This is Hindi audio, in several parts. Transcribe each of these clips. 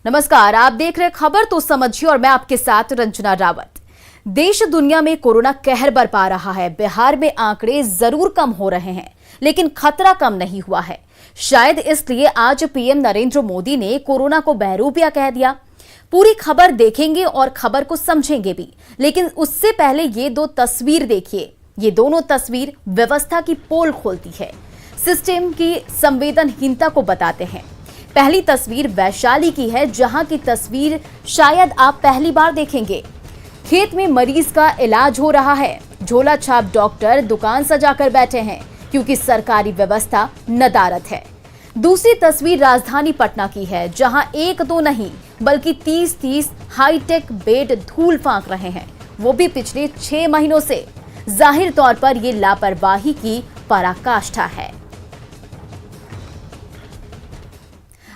नमस्कार, आप देख रहे खबर तो समझिए और मैं आपके साथ रंजना रावत। देश दुनिया में कोरोना कहर बरपा रहा है। बिहार में आंकड़े जरूर कम हो रहे हैं, लेकिन खतरा कम नहीं हुआ है। शायद इसलिए आज पीएम नरेंद्र मोदी ने कोरोना को बहरूपिया कह दिया। पूरी खबर देखेंगे और खबर को समझेंगे भी, लेकिन उससे पहले ये दो तस्वीर देखिए। ये दोनों तस्वीर व्यवस्था की पोल खोलती है, सिस्टम की संवेदनहीनता को बताते हैं। पहली तस्वीर वैशाली की है, जहां की तस्वीर शायद आप पहली बार देखेंगे। खेत में मरीज का इलाज हो रहा है। झोला छाप डॉक्टर दुकान सजाकर बैठे हैं क्योंकि सरकारी व्यवस्था नदारद है। दूसरी तस्वीर राजधानी पटना की है, जहां एक दो नहीं बल्कि 30-30 हाईटेक बेड धूल फांक रहे हैं, वो भी पिछले 6 महीनों से। जाहिर तौर पर यह लापरवाही की पराकाष्ठा है।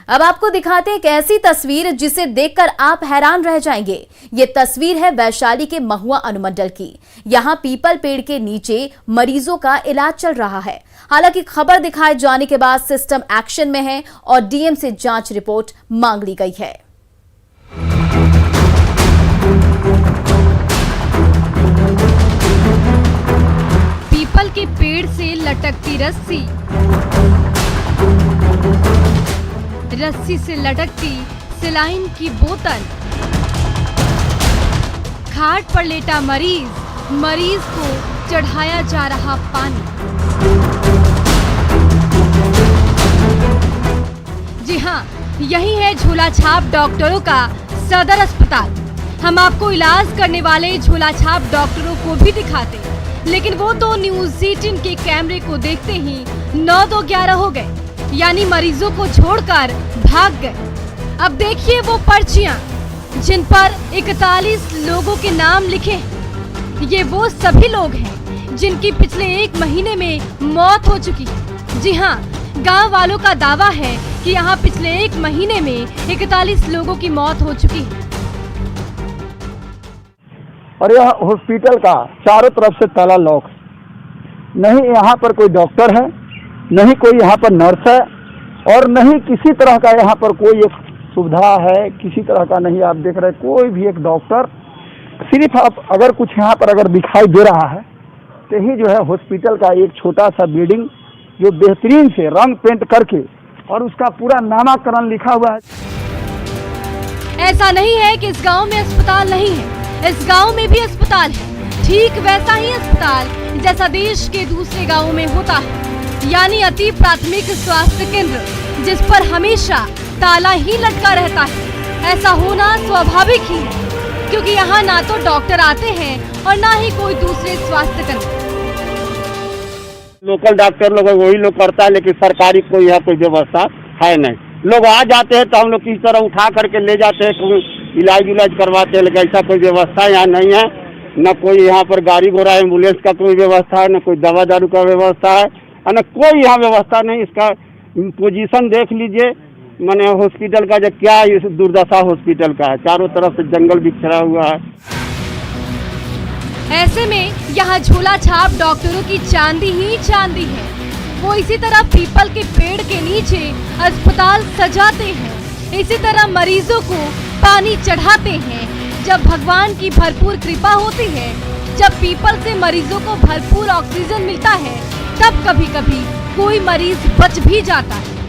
अब आपको दिखाते हैं एक ऐसी तस्वीर जिसे देखकर आप हैरान रह जाएंगे। ये तस्वीर है वैशाली के महुआ अनुमंडल की। यहां पीपल पेड़ के नीचे मरीजों का इलाज चल रहा है। हालांकि खबर दिखाए जाने के बाद सिस्टम एक्शन में है और डीएम से जांच रिपोर्ट मांग ली गई है। पीपल के पेड़ से लटकती रस्सी, रस्सी से लटकती सिलाइन की बोतल, खाट पर लेटा मरीज, मरीज को चढ़ाया जा रहा पानी। जी हाँ, यही है झोला छाप डॉक्टरों का सदर अस्पताल। हम आपको इलाज करने वाले झोला छाप डॉक्टरों को भी दिखाते, लेकिन वो तो न्यूज़ 18 के कैमरे को देखते ही 9-11 हो गए, यानी मरीजों को छोड़कर भाग गए। अब देखिए वो पर्चियां जिन पर 41 लोगों के नाम लिखे हैं। ये वो सभी लोग हैं जिनकी पिछले 1 महीने में मौत हो चुकी है। जी हाँ, गांव वालों का दावा है कि यहाँ पिछले 1 महीने में 41 लोगों की मौत हो चुकी है। और यह हॉस्पिटल का चारों तरफ से ताला लॉक, नहीं यहाँ पर कोई डॉक्टर है, नहीं कोई यहाँ पर नर्स है, और नहीं किसी तरह का यहाँ पर कोई एक सुविधा है, किसी तरह का नहीं। आप देख रहे कोई भी एक डॉक्टर, सिर्फ आप अगर कुछ यहाँ पर अगर दिखाई दे रहा है तो ही जो है हॉस्पिटल का एक छोटा सा बिल्डिंग जो बेहतरीन से रंग पेंट करके और उसका पूरा नामाकरण लिखा हुआ है। ऐसा नहीं है कि इस गांव में अस्पताल नहीं है, इस गांव में भी अस्पताल है। ठीक वैसा ही अस्पताल जैसा देश के दूसरे गांवों में होता है, यानी अति प्राथमिक स्वास्थ्य केंद्र, जिस पर हमेशा ताला ही लटका रहता है। ऐसा होना स्वाभाविक ही है, क्योंकि यहाँ ना तो डॉक्टर आते हैं और ना ही कोई दूसरे स्वास्थ्य केंद्र। लोकल डॉक्टर लोग वही लोग करता है, लेकिन सरकारी कोई यहाँ कोई व्यवस्था है नहीं। लोग आ जाते हैं तो हम लोग किस तरह उठा करके ले जाते हैं, इलाज करवाते हैं, लेकिन ऐसा कोई व्यवस्था यहाँ नहीं है। न कोई यहाँ पर गाड़ी घोड़ा एम्बुलेंस का कोई व्यवस्था है, न कोई दवा दारू का व्यवस्था है, और न कोई यहाँ व्यवस्था नहीं। इसका पोजीशन देख लीजिए, माने हॉस्पिटल का जो क्या दुर्दशा हॉस्पिटल का है, चारों तरफ से जंगल बिखरा हुआ है। ऐसे में यहाँ झोला छाप डॉक्टरों की चांदी ही चांदी है। वो इसी तरह पीपल के पेड़ के नीचे अस्पताल सजाते हैं, इसी तरह मरीजों को पानी चढ़ाते हैं। जब भगवान की भरपूर कृपा होती है, जब पीपल से मरीजों को भरपूर ऑक्सीजन मिलता है, तब कभी कभी कोई मरीज बच भी जाता है।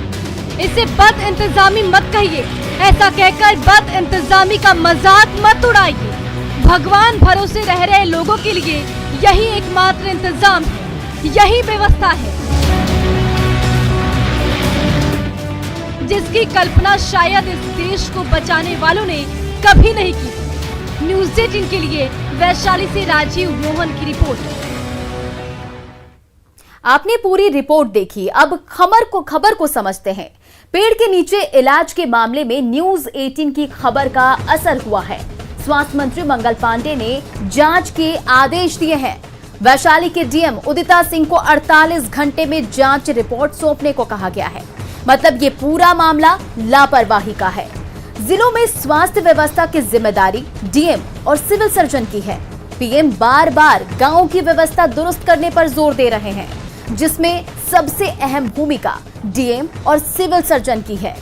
इसे बद इंतजामी मत कहिए, ऐसा कहकर बद इंतजामी का मजाक मत उड़ाइए। भगवान भरोसे रह रहे लोगों के लिए यही एकमात्र इंतजाम है, यही व्यवस्था है, जिसकी कल्पना शायद इस देश को बचाने वालों ने कभी नहीं की। न्यूज़ 18 के लिए वैशाली से राजीव मोहन की रिपोर्ट। आपने पूरी रिपोर्ट देखी, अब खबर को समझते हैं। पेड़ के नीचे इलाज के मामले में न्यूज़ 18 की खबर का असर हुआ है। स्वास्थ्य मंत्री मंगल पांडे ने जांच के आदेश दिए हैं। वैशाली के डीएम उदिता सिंह को 48 घंटे में जांच रिपोर्ट सौंपने को कहा गया है। मतलब ये पूरा मामला लापरवाही का है। जिलों में स्वास्थ्य व्यवस्था की जिम्मेदारी डीएम और सिविल सर्जन की है। पीएम बार बार गांवों की व्यवस्था दुरुस्त करने पर जोर दे रहे हैं, जिसमें सबसे अहम भूमिका डीएम और सिविल सर्जन की है।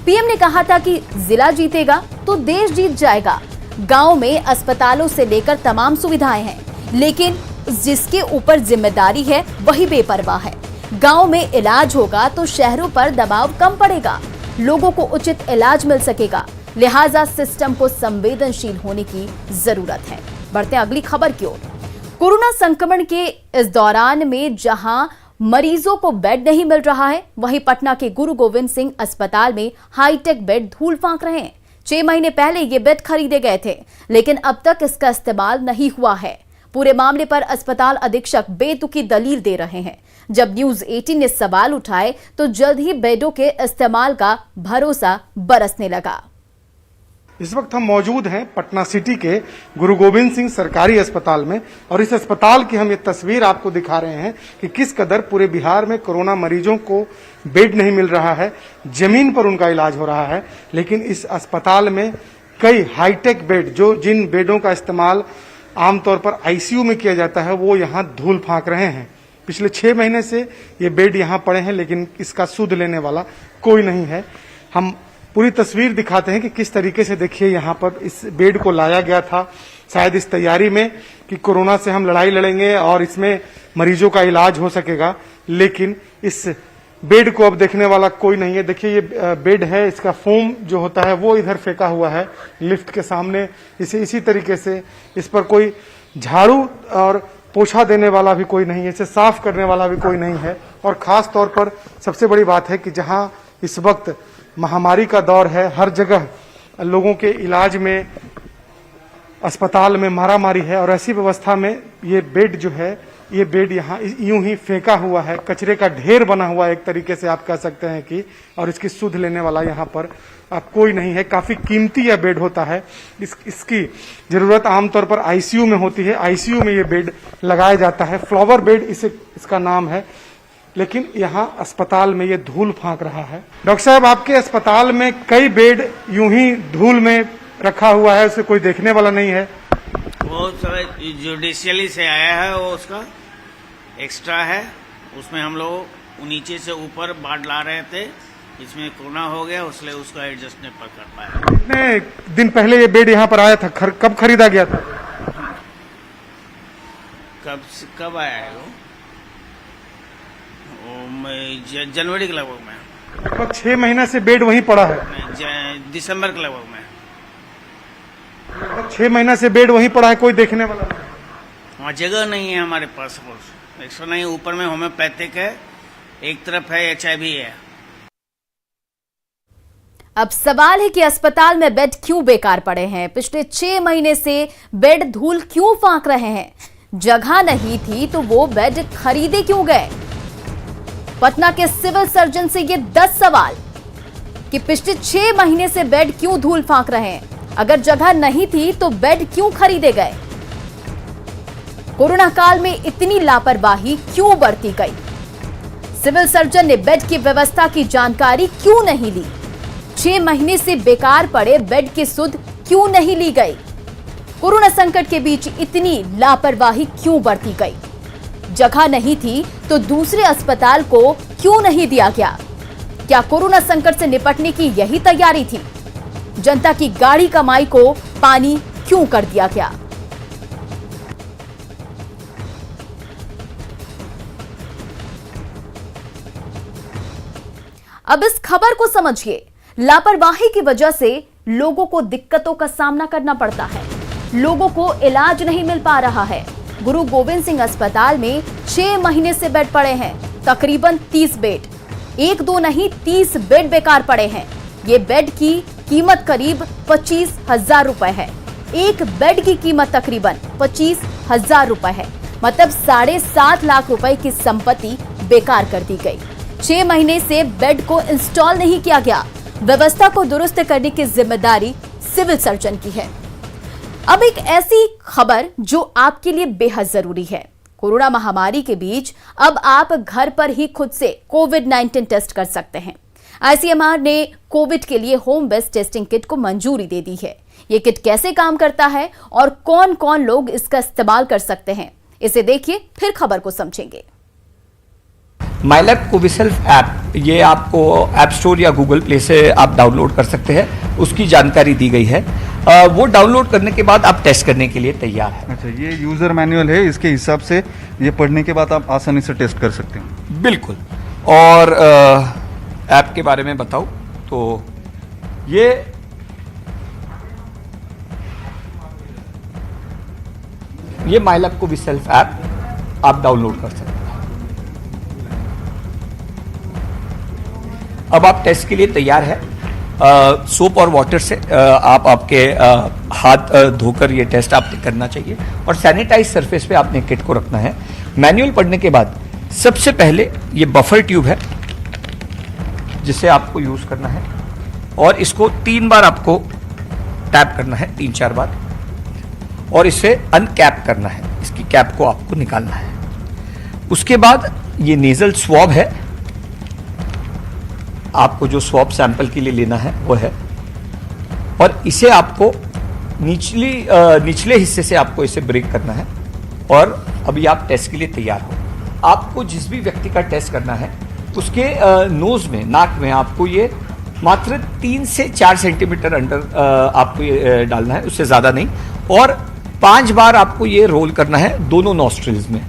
पीएम ने कहा था कि जिला जीतेगा तो देश जीत जाएगा। गांव में अस्पतालों से लेकर तमाम सुविधाएं हैं, लेकिन जिसके ऊपर जिम्मेदारी है वही बेपरवाह है। गांव में इलाज होगा तो शहरों पर दबाव कम पड़ेगा, लोगों को उचित इलाज मिल सकेगा। लिहाजा सिस्टम को संवेदनशील होने की जरूरत है। बढ़ते हैं अगली खबर की ओर। कोरोना संक्रमण के इस दौरान में जहां मरीजों को बेड नहीं मिल रहा है, वहीं पटना के गुरु गोविंद सिंह अस्पताल में हाईटेक बेड धूल फांक रहे हैं। 6 महीने पहले ये बेड खरीदे गए थे, लेकिन अब तक इसका इस्तेमाल नहीं हुआ है। पूरे मामले पर अस्पताल अधीक्षक बेतुकी दलील दे रहे हैं। जब न्यूज 18 ने सवाल उठाए तो जल्द ही बेडों के इस्तेमाल का भरोसा बरसने लगा। इस वक्त हम मौजूद हैं पटना सिटी के गुरु गोविंद सिंह सरकारी अस्पताल में, और इस अस्पताल की हम ये तस्वीर आपको दिखा रहे हैं कि किस कदर पूरे बिहार में कोरोना मरीजों को बेड नहीं मिल रहा है, जमीन पर उनका इलाज हो रहा है। लेकिन इस अस्पताल में कई हाईटेक बेड, जो जिन बेडों का इस्तेमाल आमतौर पर आईसीयू में किया जाता है, वो यहाँ धूल फांक रहे हैं। पिछले 6 महीने से ये बेड यहाँ पड़े हैं, लेकिन इसका सुध लेने वाला कोई नहीं है। हम पूरी तस्वीर दिखाते हैं कि किस तरीके से, देखिए यहाँ पर इस बेड को लाया गया था शायद इस तैयारी में कि कोरोना से हम लड़ाई लड़ेंगे और इसमें मरीजों का इलाज हो सकेगा, लेकिन इस बेड को अब देखने वाला कोई नहीं है। देखिए ये बेड है, इसका फोम जो होता है वो इधर फेंका हुआ है लिफ्ट के सामने। इसी तरीके से इस पर कोई झाड़ू और पोछा देने वाला भी कोई नहीं है, इसे साफ करने वाला भी कोई नहीं है। और खास तौर पर सबसे बड़ी बात है कि जहां इस वक्त महामारी का दौर है, हर जगह लोगों के इलाज में, अस्पताल में मारामारी है, और ऐसी व्यवस्था में ये बेड जो है, ये बेड यहाँ यूं ही फेंका हुआ है, कचरे का ढेर बना हुआ है एक तरीके से आप कह सकते हैं कि, और इसकी सुध लेने वाला यहाँ पर कोई नहीं है। काफी कीमती यह बेड होता है, इसकी जरूरत आमतौर पर आईसीयू में होती है। आईसीयू में ये बेड लगाया जाता है, फ्लावर बेड इसका नाम है, लेकिन यहाँ अस्पताल में ये धूल फांक रहा है। डॉक्टर साहब, आपके अस्पताल में कई बेड यूं ही धूल में रखा हुआ है, उसे कोई देखने वाला नहीं है। वो जुडिशियली से आया है, वो उसका एक्स्ट्रा है, उसमें हम लोग नीचे से ऊपर बांट ला रहे थे, इसमें कोरोना हो गया, इसलिए उसको एडजस्ट नहीं कर पाया। कितने दिन पहले ये बेड यहाँ पर आया था, कब खरीदा गया था? कब आया है वो जनवरी के लगभग में। लगभग 6 महीने से बेड वहीं पड़ा है। दिसंबर के लगभग में। लगभग 6 महीने से बेड वहीं पड़ा है, कोई देखने वाला नहीं। वहाँ जगह नहीं है हमारे पास। 100 नहीं, ऊपर में होम्योपैथिक है, एक तरफ है HIV है। अब सवाल है कि अस्पताल में बेड क्यों बेकार पड़े हैं? पिछले 6 महीने से बेड धूल क्यों फांक रहे हैं? जगह नहीं थी तो वो बेड खरीदे क्यों गए? पटना के सिविल सर्जन से ये 10 सवाल कि पिछले 6 महीने से बेड क्यों धूल फांक रहे हैं? अगर जगह नहीं थी तो बेड क्यों खरीदे गए? कोरोना काल में इतनी लापरवाही क्यों बरती गई? सिविल सर्जन ने बेड की व्यवस्था की जानकारी क्यों नहीं ली? 6 महीने से बेकार पड़े बेड की सुध क्यों नहीं ली गई? कोरोना संकट के बीच इतनी लापरवाही क्यों बरती गई? जगह नहीं थी तो दूसरे अस्पताल को क्यों नहीं दिया गया? क्या कोरोना संकट से निपटने की यही तैयारी थी? जनता की गाढ़ी कमाई को पानी क्यों कर दिया गया? अब इस खबर को समझिए। लापरवाही की वजह से लोगों को दिक्कतों का सामना करना पड़ता है, लोगों को इलाज नहीं मिल पा रहा है। गुरु गोविंद सिंह अस्पताल में 6 महीने से बेड पड़े हैं, तकरीबन 30 बेड। 1-2 नहीं, 30 बेड बेकार पड़े हैं। ये बेड की कीमत करीब 25,000 रुपए है। एक बेड की कीमत तकरीबन 25,000 रुपए है, मतलब 7.5 लाख रुपए की संपत्ति बेकार कर दी गई। 6 महीने से बेड को इंस्टॉल नहीं किया गया। व्यवस्था को दुरुस्त करने की जिम्मेदारी सिविल सर्जन की है। अब एक ऐसी खबर जो आपके लिए बेहद जरूरी है। कोरोना महामारी के बीच अब आप घर पर ही खुद से कोविड-19 टेस्ट कर सकते हैं। आईसीएमआर ने कोविड के लिए होम बेस्ड टेस्टिंग किट को मंजूरी दे दी है। ये किट कैसे काम करता है और कौन कौन लोग इसका इस्तेमाल कर सकते हैं, इसे देखिए फिर खबर को समझेंगे। माईलैब कोविसेल्फ ऐप, ये आपको ऐप स्टोर या गूगल प्ले से आप डाउनलोड कर सकते हैं, उसकी जानकारी दी गई है। वो डाउनलोड करने के बाद आप टेस्ट करने के लिए तैयार हैं। अच्छा, ये यूज़र मैनुअल है, इसके हिसाब से ये पढ़ने के बाद आप आसानी से टेस्ट कर सकते हैं। बिल्कुल। और ऐप के बारे में बताऊं तो ये माईलैब कोविसेल्फ ऐप आप डाउनलोड कर सकते हैं। अब आप टेस्ट के लिए तैयार है। सोप और वाटर से आप आपके हाथ धोकर ये टेस्ट आपने करना चाहिए और सैनिटाइज सरफेस पे आपने किट को रखना है। मैनुअल पढ़ने के बाद सबसे पहले ये बफर ट्यूब है जिसे आपको यूज करना है और इसको 3 बार आपको टैप करना है, 3-4 बार, और इसे अनकैप करना है। इसकी कैप को आपको निकालना है। उसके बाद ये नेजल स्वॉब है, आपको जो स्वॉब सैंपल के लिए लेना है वो है, और इसे आपको निचले हिस्से से आपको इसे ब्रेक करना है और अभी आप टेस्ट के लिए तैयार हो। आपको जिस भी व्यक्ति का टेस्ट करना है उसके नोज में, नाक में आपको ये मात्र 3 से 4 सेंटीमीटर अंडर आपको ये डालना है, उससे ज़्यादा नहीं, और 5 बार आपको ये रोल करना है दोनों नॉस्ट्रिल्स में,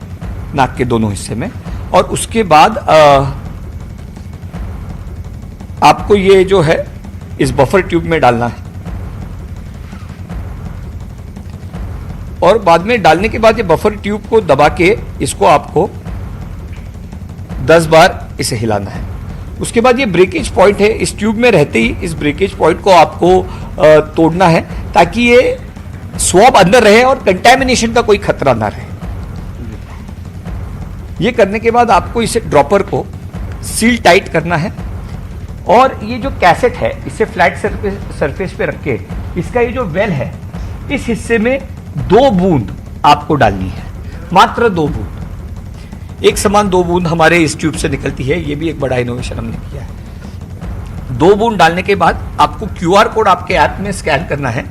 नाक के दोनों हिस्से में, और उसके बाद आपको ये जो है इस बफर ट्यूब में डालना है और बाद में डालने के बाद ये बफर ट्यूब को दबा के इसको आपको 10 बार इसे हिलाना है। उसके बाद ये ब्रेकेज पॉइंट है, इस ट्यूब में रहते ही इस ब्रेकेज पॉइंट को आपको तोड़ना है ताकि ये स्वॉब अंदर रहे और कंटैमिनेशन का कोई खतरा ना रहे। ये करने के बाद आपको इसे ड्रॉपर को सील टाइट करना है और ये जो कैसेट है इसे फ्लैट सरफेस पे रख के इसका ये जो वेल है इस हिस्से में 2 बूंद आपको डालनी है, मात्र 2 बूंद। एक समान 2 बूंद हमारे इस ट्यूब से निकलती है, ये भी एक बड़ा इनोवेशन हमने किया है। 2 बूंद डालने के बाद आपको QR कोड आपके ऐप में स्कैन करना है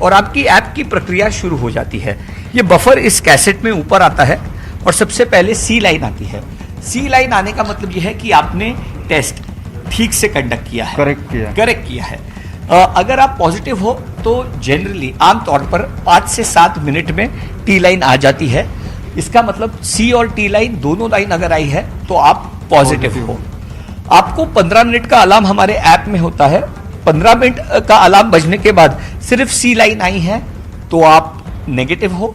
और आपकी ऐप की प्रक्रिया शुरू हो जाती है। ये बफर इस कैसेट में ऊपर आता है और सबसे पहले C लाइन आती है। C लाइन आने का मतलब यह है कि आपने टेस्ट ठीक से कंडक्ट किया है, करेक्ट किया है। अगर आप पॉजिटिव हो तो जनरली आमतौर पर 5 से 7 मिनट में T लाइन आ जाती है। इसका मतलब C और T लाइन दोनों लाइन अगर आई है तो आप पॉजिटिव हो। आपको 15 मिनट का अलार्म हमारे ऐप में होता है। 15 मिनट का अलार्म बजने के बाद सिर्फ C लाइन आई है तो आप नेगेटिव हो,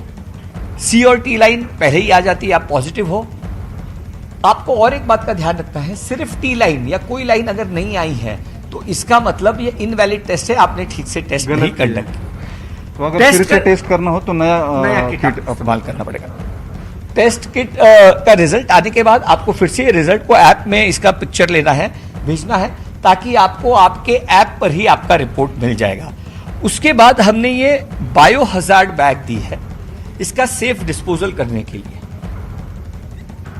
C और T लाइन पहले ही आ जाती है, आप पॉजिटिव हो। आपको और एक बात का ध्यान रखना है, सिर्फ T लाइन या कोई लाइन अगर नहीं आई है तो इसका मतलब ये इनवैलिड टेस्ट है, आपने ठीक से टेस्ट नहीं कंडक्ट किया। तो अगर फिर से टेस्ट करना हो तो नया किट इस्तेमाल करना पड़ेगा। टेस्ट किट का रिजल्ट आने के बाद आपको फिर से रिजल्ट को ऐप में इसका पिक्चर लेना है, भेजना है, ताकि आपको आपके ऐप पर ही आपका रिपोर्ट मिल जाएगा। उसके बाद हमने ये बायो हजार्ड बैग दी है इसका सेफ डिस्पोजल करने के लिए।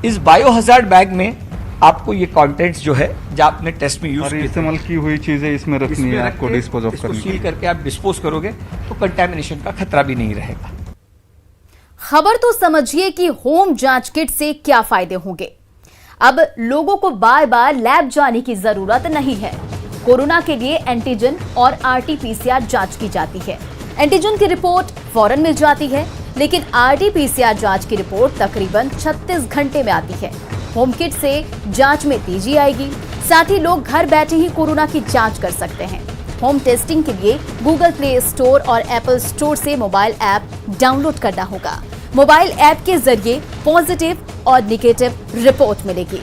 इस बायो हजार्ड बैग में आपको ये कंटेंट्स जो है जो आपने टेस्ट में यूज किया, इस्तेमाल की हुई चीजें इसमें रखनी है, आपको डिस्पोज ऑफ करनी है। सील करके आप डिस्पोज करोगे तो कंटैमिनेशन का खतरा भी नहीं रहेगा। खबर तो समझिए कि होम जांच किट से क्या फायदे होंगे। अब लोगों को बार बार लैब जाने की जरूरत नहीं है। कोरोना के लिए एंटीजन और RT-PCR जांच की जाती है। एंटीजन की रिपोर्ट फौरन मिल जाती है, लेकिन RT-PCR जांच की रिपोर्ट तकरीबन 36 घंटे में आती है। होम किट से जांच में तेजी आएगी, साथ ही लोग घर बैठे ही कोरोना की जांच कर सकते हैं। होम टेस्टिंग के लिए गूगल प्ले स्टोर और एप्पल स्टोर से मोबाइल ऐप डाउनलोड करना होगा। मोबाइल ऐप के जरिए पॉजिटिव और नेगेटिव रिपोर्ट मिलेगी।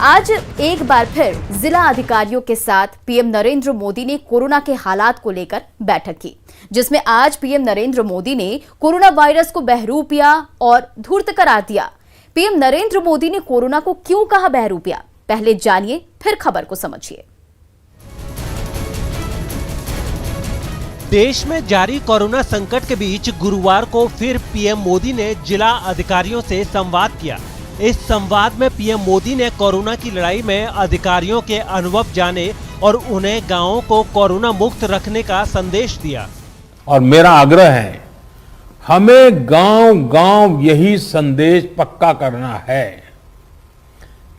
आज एक बार फिर जिला अधिकारियों के साथ पीएम नरेंद्र मोदी ने कोरोना के हालात को लेकर बैठक की, जिसमें आज पीएम नरेंद्र मोदी ने कोरोना वायरस को बहरूपिया और धूर्त करार दिया। पीएम नरेंद्र मोदी ने कोरोना को क्यों कहा बहरूपिया, पहले जानिए फिर खबर को समझिए। देश में जारी कोरोना संकट के बीच गुरुवार को फिर पीएम मोदी ने जिला अधिकारियों से संवाद किया। इस संवाद में पीएम मोदी ने कोरोना की लड़ाई में अधिकारियों के अनुभव जाने और उन्हें गांवों को कोरोना मुक्त रखने का संदेश दिया। और मेरा आग्रह है, हमें गांव-गांव यही संदेश पक्का करना है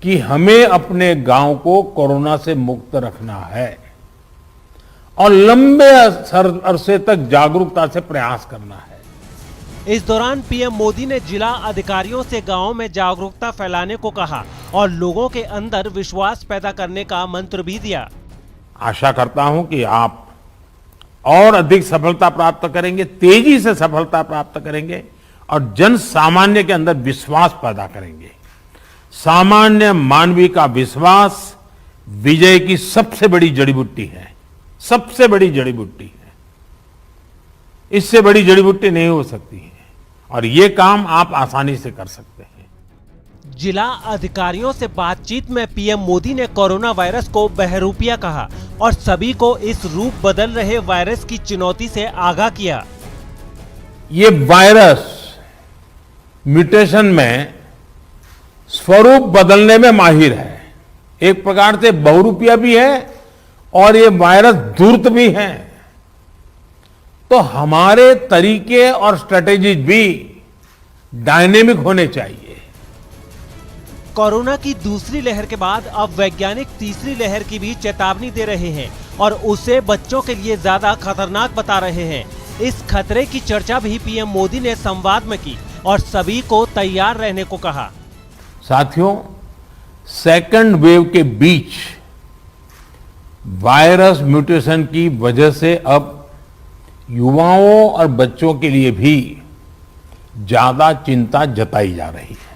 कि हमें अपने गांव को कोरोना से मुक्त रखना है और लंबे अरसे तक जागरूकता से प्रयास करना है। इस दौरान पीएम मोदी ने जिला अधिकारियों से गांव में जागरूकता फैलाने को कहा और लोगों के अंदर विश्वास पैदा करने का मंत्र भी दिया। आशा करता हूं कि आप और अधिक सफलता प्राप्त करेंगे, तेजी से सफलता प्राप्त करेंगे और जन सामान्य के अंदर विश्वास पैदा करेंगे। सामान्य मानवीय का विश्वास विजय की सबसे बड़ी जड़ी बूटी है, सबसे बड़ी जड़ी बूटी है। इससे बड़ी जड़ी बूटी नहीं हो सकती है और ये काम आप आसानी से कर सकते हैं। जिला अधिकारियों से बातचीत में पीएम मोदी ने कोरोना वायरस को बहरूपिया कहा और सभी को इस रूप बदल रहे वायरस की चुनौती से आगाह किया। ये वायरस म्यूटेशन में स्वरूप बदलने में माहिर है, एक प्रकार से बहुरूपिया भी है और ये वायरस धूर्त भी है। तो हमारे तरीके और स्ट्रेटेजी भी डायनेमिक होने चाहिए। कोरोना की दूसरी लहर के बाद अब वैज्ञानिक तीसरी लहर की भी चेतावनी दे रहे हैं और उसे बच्चों के लिए ज्यादा खतरनाक बता रहे हैं। इस खतरे की चर्चा भी पीएम मोदी ने संवाद में की और सभी को तैयार रहने को कहा। साथियों, सेकंड वेव के बीच वायरस म्यूटेशन की वजह से अब युवाओं और बच्चों के लिए भी ज्यादा चिंता जताई जा रही है।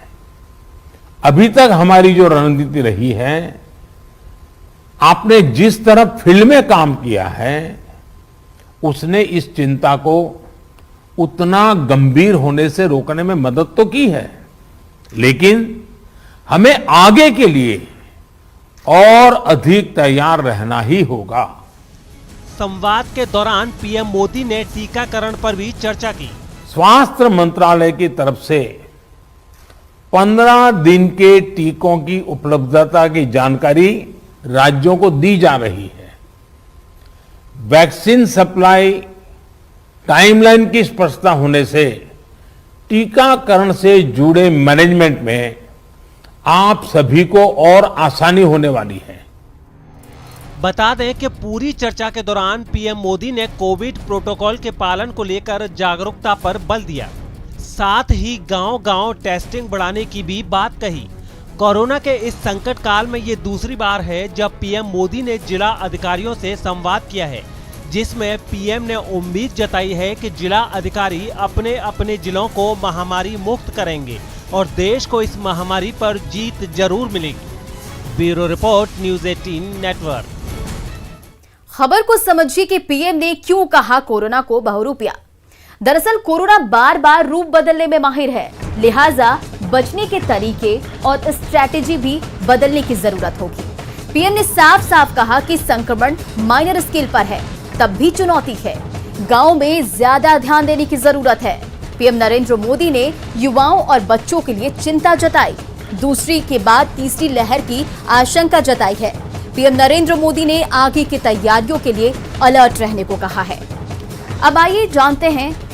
अभी तक हमारी जो रणनीति रही है, आपने जिस तरह फील्ड में काम किया है, उसने इस चिंता को उतना गंभीर होने से रोकने में मदद तो की है, लेकिन हमें आगे के लिए और अधिक तैयार रहना ही होगा। संवाद के दौरान पीएम मोदी ने टीकाकरण पर भी चर्चा की। स्वास्थ्य मंत्रालय की तरफ से 15 दिन के टीकों की उपलब्धता की जानकारी राज्यों को दी जा रही है। वैक्सीन सप्लाई टाइमलाइन की स्पष्टता होने से टीकाकरण से जुड़े मैनेजमेंट में आप सभी को और आसानी होने वाली है। बता दें कि पूरी चर्चा के दौरान पीएम मोदी ने कोविड प्रोटोकॉल के पालन को लेकर जागरूकता पर बल दिया। साथ ही गांव-गांव टेस्टिंग बढ़ाने की भी बात कही। कोरोना के इस संकट काल में ये दूसरी बार है जब पीएम मोदी ने जिला अधिकारियों से संवाद किया है, जिसमें पीएम ने उम्मीद जताई है कि जिला अधिकारी अपने अपने जिलों को महामारी मुक्त करेंगे और देश को इस महामारी पर जीत जरूर मिलेगी। Bureau report, news 18 network. खबर को समझिए कि पीएम ने क्यों कहा कोरोना को बहुरूपिया। दरअसल कोरोना बार बार रूप बदलने में माहिर है, लिहाजा बचने के तरीके और स्ट्रैटेजी भी बदलने की जरूरत होगी। पीएम ने साफ साफ कहा कि संक्रमण माइनर स्केल पर है, तब भी चुनौती है। गांव में ज्यादा ध्यान देने की जरूरत है। पीएम नरेंद्र मोदी ने युवाओं और बच्चों के लिए चिंता जताई। दूसरी के बाद तीसरी लहर की आशंका जताई है। पीएम नरेंद्र मोदी ने आगे की तैयारियों के लिए अलर्ट रहने को कहा है। अब आइए जानते हैं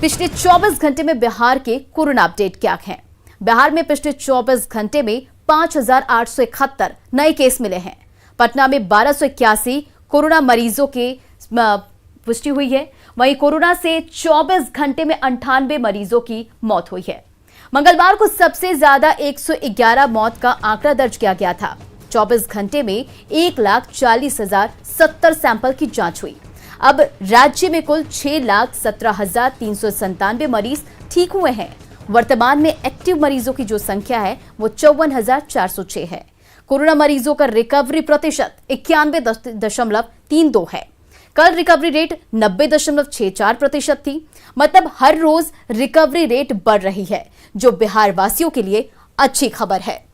पिछले 24 घंटे में बिहार के कोरोना अपडेट क्या हैं। बिहार में पिछले 24 घंटे में 5,871 नए केस मिले हैं। पटना में 1281 कोरोना मरीजों के पुष्टि हुई है। वहीं कोरोना से 24 घंटे में 98 मरीजों की मौत हुई है। मंगलवार को सबसे ज्यादा 111 मौत का आंकड़ा दर्ज किया गया था। 24 घंटे में 1,40,070 सैंपल की जांच हुई। अब राज्य में कुल 6,17,397 मरीज ठीक हुए हैं। वर्तमान में एक्टिव मरीजों की जो संख्या है वो 54,406 है। कोरोना मरीजों का रिकवरी प्रतिशत 91.32 है। कल रिकवरी रेट 90.64% थी। मतलब हर रोज रिकवरी रेट बढ़ रही है, जो बिहार वासियों के लिए अच्छी खबर है।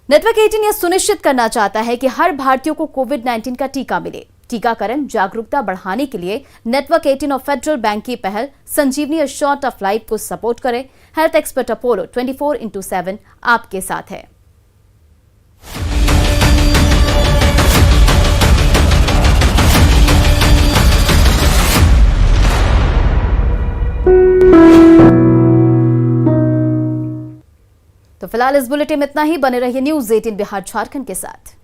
नेटवर्क 18 यह सुनिश्चित करना चाहता है कि हर भारतीय को कोविड-19 का टीका मिले। टीकाकरण जागरूकता बढ़ाने के लिए नेटवर्क 18 और फेडरल बैंक की पहल संजीवनी शॉर्ट ऑफ लाइफ को सपोर्ट करें। हेल्थ एक्सपर्ट अपोलो 24/7 आपके साथ है। तो तो फिलहाल इस बुलेटिन में इतना ही। बने रहिए न्यूज़ 18 बिहार झारखंड के साथ।